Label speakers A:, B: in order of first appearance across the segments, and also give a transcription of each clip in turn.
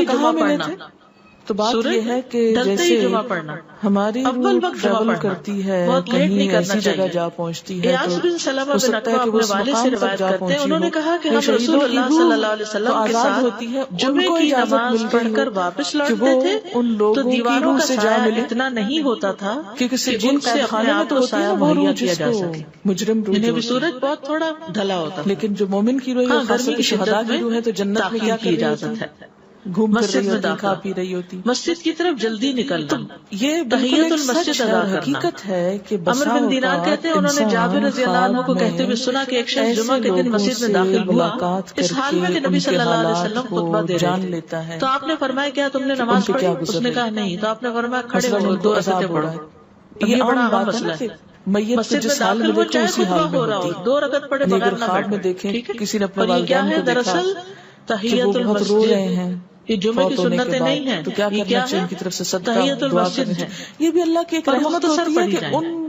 A: ہی
B: کہاں
A: جمعہ
B: ملے
A: پڑھنا،
B: تھے؟ تو بات
A: سورج
B: یہ ہے کہ
A: ڈلتے ہی
B: جیسے
A: جمعہ پڑھنا،
B: ہماری
A: اول
B: روح
A: وقت جمعہ
B: ٹریول
A: پڑھنا،
B: کرتی ہے
A: بہت لیٹ نہیں
B: کہیں
A: کرنا
B: ایسی جگہ
A: چاہیے۔
B: جا پہنچتی ہے تو
A: ایاس بن سلمہ
B: ہو
A: بن
B: سکتا ہے
A: اکوع
B: کہ وہ
A: اپنے
B: اس
A: والد سے
B: مقام تک
A: روایت
B: جا
A: کرتے ہیں،
B: پہنچی
A: انہوں
B: ہو،
A: نے کہا کہ
B: یا
A: ہم رسول
B: شہیدوں کی
A: اللہ
B: روح
A: صلی اللہ علیہ
B: تو
A: وسلم کے
B: آزاد
A: ساتھ
B: ہوتی ہے، ان
A: جمعے
B: کو
A: کی
B: اجازت
A: نماز
B: مل
A: پڑھ
B: گئی
A: کر
B: ہو
A: واپس
B: کہ
A: لوٹتے
B: وہ
A: تھے
B: ان
A: تو
B: لوگوں کی
A: دیواروں
B: روح
A: کا
B: سے جا
A: سایہ
B: ملے،
A: اتنا نہیں ہوتا تھا
B: کیونکہ
A: کہ
B: سجین
A: ان سے
B: قید
A: اپنے
B: خانے میں
A: آپ
B: تو
A: کو
B: ہوتی ہے
A: سایہ
B: نا وہ روح
A: مہیا کیا
B: جس
A: جا
B: کو
A: سکے،
B: مجرم روح
A: انہیں
B: جو
A: بھی
B: ہوتی ہے،
A: سورج بہت تھوڑا ڈھلا ہوتا تھا۔
B: لیکن جو مومن کی روح ہے
A: ہاں،
B: وہ خاص
A: گرمی
B: طور
A: کی
B: پہ شہداء
A: شدت
B: کی
A: میں
B: روح ہے تو جنت میں
A: تاخیر
B: کیا
A: کی
B: کر رہی
A: اجازت
B: ہوتی
A: ہے۔
B: ہے؟ گھوم پھر
A: مسجد
B: رہی
A: میں
B: ہوتی،
A: داخلہ،
B: کھا پی رہی ہوتی۔
A: مسجد کی طرف جلدی نکلنا،
B: تو یہ بالکل
A: تحیت
B: ایک
A: المسجد
B: سچ ہے
A: ادا
B: اور
A: کرنا۔
B: حقیقت ہے کہ
A: عمر
B: بسا
A: بن دینار
B: اوقات
A: کہتے ہیں انہوں نے جابر
B: انسان
A: رضی اللہ عنہ
B: خواب
A: کو
B: میں
A: کہتے ہوئے سنا کہ ایک شخص جمعہ
B: ایسے
A: کے دن
B: لوگوں
A: مسجد میں
B: سے
A: داخل ہوا
B: ملاقات
A: اس
B: کر
A: حال
B: کے
A: میں کہ نبی
B: ان کے
A: صلی اللہ علیہ
B: حالات
A: وسلم
B: کو
A: خطبہ دے رہے
B: جان
A: تھے،
B: لیتا ہے
A: تو آپ نے فرمایا کیا تم نے
B: کہ ان
A: نماز
B: پہ
A: پڑھی؟
B: کیا
A: اس
B: گزر
A: نے
B: رہی
A: کہا
B: ہے،
A: نہیں، تو آپ نے فرمایا کھڑے
B: مثلاً
A: ہو
B: ان کو
A: 2 رکعتیں
B: عذاب ہو
A: پڑھو۔
B: رہا ہے۔
A: اب
B: یہ
A: یہ بڑا
B: عام
A: اہم
B: بات ہے
A: مسئلہ
B: نا کہ
A: ہے،
B: میت تو
A: مسجد میں
B: جس حال
A: داخل
B: میں
A: ہو
B: دیکھو
A: چاہے
B: اسی
A: خطبہ
B: حال میں
A: ہو رہا
B: ہوتی
A: ہو،
B: ہے۔
A: 2 رکعت پڑھے
B: یعنی
A: بغیر
B: اگر
A: نہ
B: خواب میں
A: بیٹھے،
B: دیکھیں
A: ٹھیک ہے؟
B: کسی نے اپنے
A: اور یہ کیا
B: والدین
A: ہے؟
B: کو دیکھا
A: دراصل
B: کہ
A: تحیت
B: وہ بہت رو
A: المسجد،
B: رہے ہیں
A: یہ جمعے کی
B: فوت ہونے کے
A: سنتیں
B: بعد،
A: نہیں ہیں،
B: تو کیا
A: یہ
B: کرنا
A: کیا
B: چاہیے؟
A: ہے؟
B: ان کی طرف سے صدقہ
A: تحیت
B: دعا
A: المسجد
B: کرنی
A: ہے،
B: چاہیے۔ یہ بھی اللہ کی ایک
A: اور
B: رحمت
A: مختصر
B: ہوتی ہے
A: پڑھی
B: کہ
A: جائیں۔
B: ان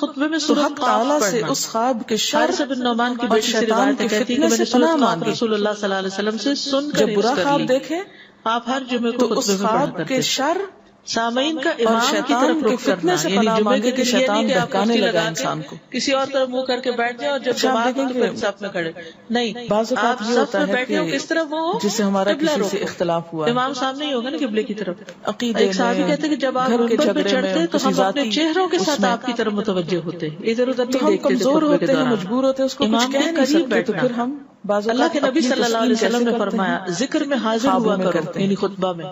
A: خطبے میں
B: تو
A: سورۃ
B: حق
A: قاف
B: تعالیٰ سے
A: پڑھنا.
B: اس خواب کے شر
A: حارثہ بن نعمان کی
B: اور
A: بیٹی سے
B: شیطان
A: روایت
B: کے
A: کہتی ہے کہ
B: فتنے
A: میں نے
B: سے پناہ
A: سورۃ قاف
B: مانگی.
A: رسول اللہ صلی اللہ علیہ وسلم سے سن کر
B: جب برا
A: حفظ کر
B: خواب
A: لی.
B: دیکھے
A: آپ ہر جمعے
B: تو
A: کو
B: اس
A: خطبے میں پڑھا
B: خواب کے
A: کرتے.
B: شر
A: سامعین کا
B: اور
A: امام کی
B: شیطان
A: طرف
B: کے
A: رخ
B: فتنے
A: کرنا،
B: سے
A: یعنی
B: پناہ
A: جمعے
B: مانگے
A: کے
B: کہ
A: دن یہ
B: شیطان
A: نہیں کہ آپ
B: بہکانے
A: کرسی
B: لگا
A: لگا
B: انسان کو.
A: کے کسی اور طرف منہ کر کے بیٹھ جائیں اور جب
B: اچھا، آپ
A: جماعت
B: دیکھیں
A: تو
B: کہ
A: پھر صف میں کھڑے. نہیں،
B: بعض اوقات
A: آپ
B: یہ
A: صف
B: ہوتا
A: میں
B: ہے
A: بیٹھے ہو
B: کہ
A: کس طرف وہ
B: جس سے ہمارا
A: قبلہ
B: کسی
A: رخ
B: سے
A: ہو.
B: اختلاف ہوا ہے
A: امام سامنے ہی ہوگا نا قبلے کی طرف.
B: عقیدے
A: ایک صحابی
B: میں،
A: کہتے ہیں کہ جب آپ
B: گھر کے
A: منبر پہ
B: جھگڑے
A: چڑھتے
B: میں،
A: تو
B: کسی
A: ہم اپنے
B: ذاتی
A: چہروں کے
B: اس
A: ساتھ
B: میں
A: آپ کی طرف متوجہ ہوتے، ادھر ادھر
B: تو
A: نہیں
B: ہم
A: دیکھتے تھے
B: کمزور
A: خطبے کے
B: ہوتے ہیں،
A: دوران.
B: مجبور ہوتے ہیں، اس کو کچھ
A: امام
B: کہہ
A: کے
B: نہیں
A: قریب
B: سکتے، تو
A: بیٹھنا.
B: پھر ہم بعض
A: اللہ
B: اوقات
A: کے نبی
B: اپنی
A: صلی اللہ علیہ
B: تسکین
A: وسلم نے
B: کیسے کرتے
A: فرمایا
B: ہیں؟
A: ذکر میں حاضر
B: خوابوں
A: ہوا
B: میں
A: کرو،
B: کرتے ہیں.
A: یعنی خطبہ میں،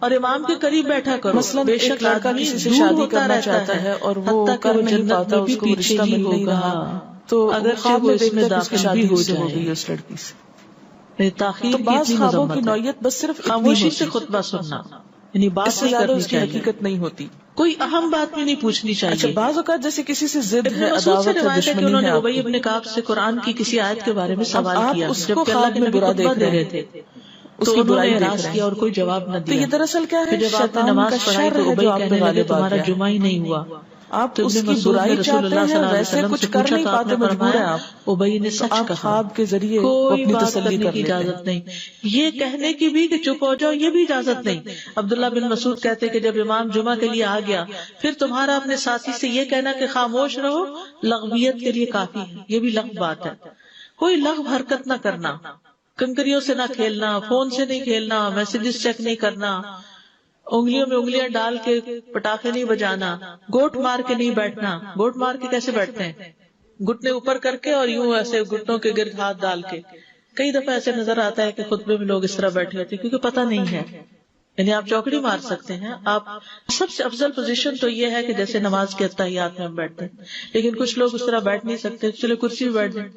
A: اور امام کے قریب بیٹھا کرو.
B: مثلاً
A: بے
B: ایک
A: شک
B: لڑکا
A: آدمی
B: کسی سے
A: دور
B: شادی
A: ہوتا
B: کرنا
A: رہتا
B: چاہتا ہے اور وہ
A: حتیٰ کہ
B: کر
A: وہ
B: نہیں
A: جنت
B: پاتا،
A: میں بھی
B: اس کو وہ
A: پیچھے
B: رشتہ
A: ہی
B: مل نہیں
A: ہوگا،
B: رہا، تو
A: اگرچہ
B: خواب
A: وہ
B: میں
A: اس
B: دیکھتا
A: میں
B: ہے کہ اس کی
A: داخل
B: شادی
A: بھی ہو
B: سے ہو
A: جائے.
B: گئی ہے اس لڑکی سے.
A: تاخیر
B: تو
A: کی
B: بعض
A: اتنی
B: خوابوں کی
A: مذمت ہے.
B: نوعیت بس صرف اتنی
A: خاموشی سے
B: ہوتی،
A: خطبہ سننا، یعنی
B: اس
A: بات
B: سے
A: نہیں
B: زیادہ
A: کرنی
B: اس کی
A: چاہیے،
B: حقیقت نہیں ہوتی.
A: کوئی اہم بات بھی نہیں پوچھنی
B: اچھا،
A: چاہیے.
B: بعض اوقات جیسے کسی سے ضد
A: ابن
B: ہے،
A: مسعود سے
B: عداوت ہے،
A: روایت ہے کہ
B: دشمنی
A: انہوں
B: ہے
A: نے
B: آپ
A: ابی
B: کی،
A: ابن کعب سے قرآن کی کسی آیت کے بارے میں
B: اب
A: سوال
B: آپ
A: کیا
B: اس کو
A: جبکہ اللہ
B: خواب
A: کے
B: میں
A: نبی
B: برا
A: خطبہ
B: دیکھ
A: دے
B: رہے
A: رہے
B: ہیں،
A: تھے
B: اس
A: تو
B: کی
A: انہوں
B: برائی
A: نے
B: دیکھ
A: اعراض
B: رہے
A: کیا اور
B: ہیں.
A: کوئی جواب نہ
B: تو
A: دیا.
B: یہ دراصل کیا
A: پھر
B: ہے؟
A: جب آپ نے
B: شیطان
A: نماز
B: کا
A: پڑھائی
B: شر
A: تو
B: ہے
A: ابی
B: جو آپ پہ
A: کہنے لگے
B: غالب آ
A: تمہارا
B: گیا.
A: جمعہ ہی نہیں ہوا.
B: آپ
A: تو
B: اس
A: ابن
B: کی
A: مسعود نے
B: برائی
A: رسول
B: چاہتے
A: اللہ صلی
B: ہیں،
A: اللہ علیہ
B: ویسے
A: وسلم
B: کچھ
A: سے
B: کر
A: پوچھا
B: نہیں
A: تو آپ
B: پاتے،
A: نے
B: مجبور ہیں
A: فرمایا
B: آپ،
A: ابئی نے
B: تو
A: سچ
B: آپ
A: کہا،
B: خواب کے ذریعے
A: کوئی
B: اپنی
A: بات
B: تسلی
A: کرنے
B: کر
A: کی
B: لیتے
A: اجازت
B: ہیں۔
A: نہیں، یہ کہنے کی بھی کہ چپ ہو جاؤ یہ بھی اجازت نہیں۔ عبداللہ بن مسعود کہتے کہ جب امام جمعہ کے لیے آ گیا پھر تمہارا اپنے ساتھی سے یہ کہنا کہ خاموش رہو لغویت کے لیے کافی ہے، یہ بھی لغو بات ہے۔ کوئی لغو حرکت نہ کرنا، کنکریوں سے نہ کھیلنا، فون سے نہیں کھیلنا، میسجز چیک نہیں کرنا، انگلیوں میں انگلیاں ڈال کے پٹاخے نہیں بجانا، گوٹ مار کے نہیں بیٹھنا۔ گوٹ مار کے کیسے بیٹھتے ہیں؟ گھٹنے اوپر کر کے اور یوں ایسے گھٹنوں کے گرد ہاتھ ڈال کے۔ کئی دفعہ ایسے نظر آتا ہے کہ خطبے میں لوگ اس طرح بیٹھے ہوتے ہیں کیونکہ پتہ نہیں ہے، یعنی آپ چوکڑی مار سکتے ہیں۔ آپ سب سے افضل پوزیشن تو یہ ہے کہ جیسے نماز کے اتحیات میں ہم بیٹھتے ہیں، لیکن کچھ لوگ اس طرح بیٹھ نہیں سکتے، چلے کرسی میں بیٹھ جائیں۔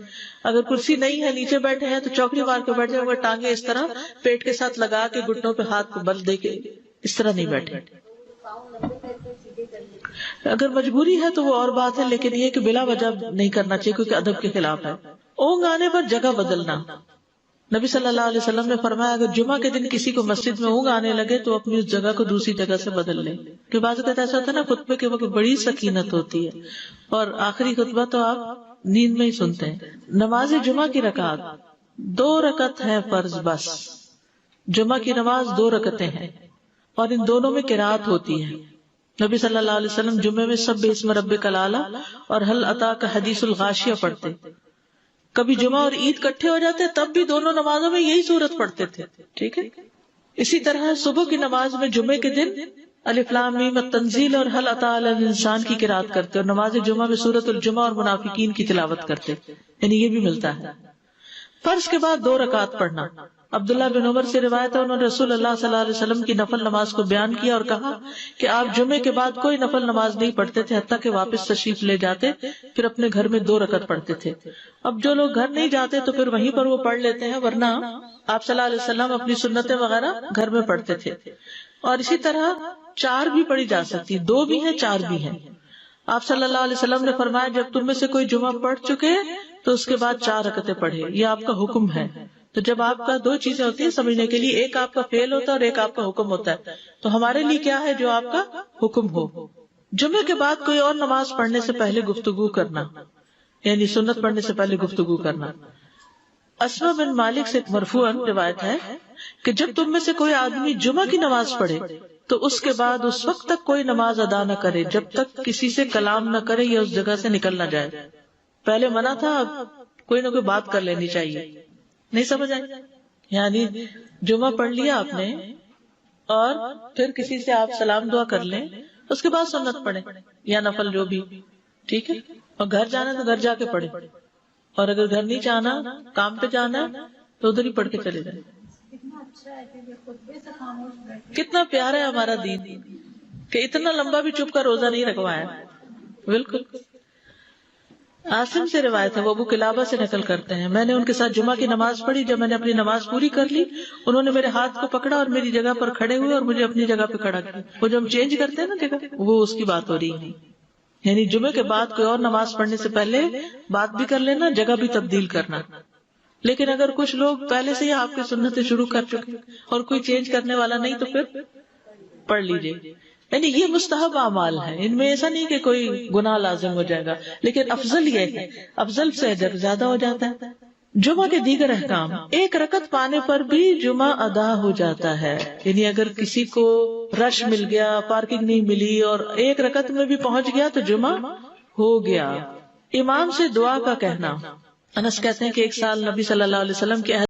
A: اگر کرسی نہیں ہے نیچے بیٹھے ہیں تو چوکڑی مار کے بیٹھ جائیں، مگر ٹانگیں اس طرح پیٹ کے ساتھ لگا کے گھٹنوں پہ ہاتھ کو بل دے کے اس طرح نہیں بیٹھے۔ اگر مجبوری ہے تو وہ اور بات ہے، لیکن یہ کہ بلا وجہ نہیں کرنا چاہیے کیونکہ ادب کے خلاف ہے۔ اونگ آنے پر جگہ بدلنا، نبی صلی اللہ علیہ وسلم نے فرمایا اگر جمعہ کے دن کسی کو مسجد میں اونگ آنے لگے تو اپنی اس جگہ کو دوسری جگہ سے بدل لے، کہ بعض اوقات ایسا ہوتا ہے نا خطبے کے وقت بڑی سکینت ہوتی ہے اور آخری خطبہ تو آپ نیند میں ہی سنتے ہیں۔ نماز جمعہ کی رکعت 2 رکعت ہے فرض، بس جمعہ کی نماز 2 رکعتیں ہیں اور ان دونوں میں قرات ہوتی ہے۔ نبی صلی اللہ علیہ وسلم جمعے میں سبح اسم ربک الاعلی اور هل اتاک حدیث الغاشیہ پڑھتے۔ کبھی جمعہ اور عید کٹھے ہو جاتے تب بھی دونوں نمازوں میں یہی سورت پڑھتے تھے، ٹھیک ہے۔ اسی طرح صبح کی نماز میں جمعے کے دن الف لام میم التنزیل اور هل اتى علی الانسان کی قرات کرتے اور نماز جمعہ میں سورۃ الجمعہ اور منافقین کی تلاوت کرتے، یعنی یہ بھی ملتا ہے۔ فرض کے بعد 2 رکعت پڑھنا، عبداللہ بن عمر سے روایت ہے انہوں نے رسول اللہ صلی اللہ علیہ وسلم کی نفل نماز کو بیان کیا اور کہا کہ آپ جمعے کے بعد کوئی نفل نماز نہیں پڑھتے تھے حتیٰ کہ واپس تشریف لے جاتے، پھر اپنے گھر میں 2 رکعت پڑھتے تھے۔ اب جو لوگ گھر نہیں جاتے تو پھر وہیں پر وہ پڑھ لیتے ہیں، ورنہ آپ صلی اللہ علیہ وسلم اپنی سنتیں وغیرہ گھر میں پڑھتے تھے۔ اور اسی طرح 4 بھی پڑھی جا سکتی، 2 بھی ہیں 4 بھی ہیں۔ آپ صلی اللہ علیہ وسلم نے فرمایا جب تم میں سے کوئی جمعہ پڑھ چکے تو اس کے بعد 4 رکعتیں پڑھے، یہ آپ کا حکم ہے۔ تو جب آپ کا 2 چیزیں ہوتی ہیں سمجھنے کے لیے، ایک آپ کا فعل ہوتا ہے اور ایک آپ کا حکم ہوتا ہے، تو ہمارے لیے کیا ہے جو آپ کا حکم ہو۔ جمعے کے بعد کوئی اور نماز پڑھنے سے پہلے گفتگو کرنا، یعنی سنت پڑھنے سے پہلے گفتگو کرنا۔ اسما بن مالک سے مرفوعاً روایت ہے کہ جب تم میں سے کوئی آدمی جمعہ کی نماز پڑھے تو اس کے بعد اس وقت تک کوئی نماز ادا نہ کرے جب تک کسی سے کلام نہ کرے یا اس جگہ سے نکل نہ جائے۔ پہلے منع تھا، اب کوئی نہ کوئی بات کر لینی چاہیے، نہیں سمجھ آئی؟ یعنی جمعہ پڑھ لیا آپ نے اور پھر کسی سے آپ سلام دعا کر لیں، اس کے بعد سنت پڑھیں یا نفل جو بھی، ٹھیک ہے۔ اور گھر جانا تو گھر جا کے پڑھیں، اور اگر گھر نہیں جانا کام پہ جانا تو ادھر ہی پڑھ کے چلے جائیں۔ کتنا پیارا ہے ہمارا دین کہ اتنا لمبا بھی چپ کر روزہ نہیں رکھوایا۔ بالکل۔ عاصم سے روایت ہے، وہ ابو قلابہ سے نقل کرتے ہیں، میں نے ان کے ساتھ جمعہ کی نماز پڑھی، جب میں نے اپنی نماز پوری کر لی انہوں نے میرے ہاتھ کو پکڑا اور میری جگہ پر کھڑے ہوئے اور مجھے اپنی جگہ پہ کھڑا کیا۔ وہ جو ہم چینج کرتے ہیں نا جگہ، وہ اس کی بات ہو رہی ہے، یعنی جمعے کے بعد کوئی اور نماز پڑھنے سے پہلے بات بھی کر لینا، جگہ بھی تبدیل کرنا۔ لیکن اگر کچھ لوگ پہلے سے ہی آپ کی سنتیں شروع کر چکے اور کوئی چینج کرنے والا نہیں تو پھر پڑھ لیجئے۔ یعنی یہ مستحب اعمال ہیں، ان میں ایسا نہیں کہ کوئی گناہ لازم ہو جائے گا، لیکن افضل یہ ہے، افضل سے اجر زیادہ ہو جاتا ہے۔ جمعہ کے دیگر احکام، 1 رکعت پانے پر بھی جمعہ ادا ہو جاتا ہے، یعنی اگر کسی کو رش مل گیا، پارکنگ نہیں ملی اور 1 رکعت میں بھی پہنچ گیا تو جمعہ ہو گیا۔ امام سے دعا کا کہنا، انس کہتے ہیں کہ ایک سال نبی صلی اللہ علیہ وسلم کے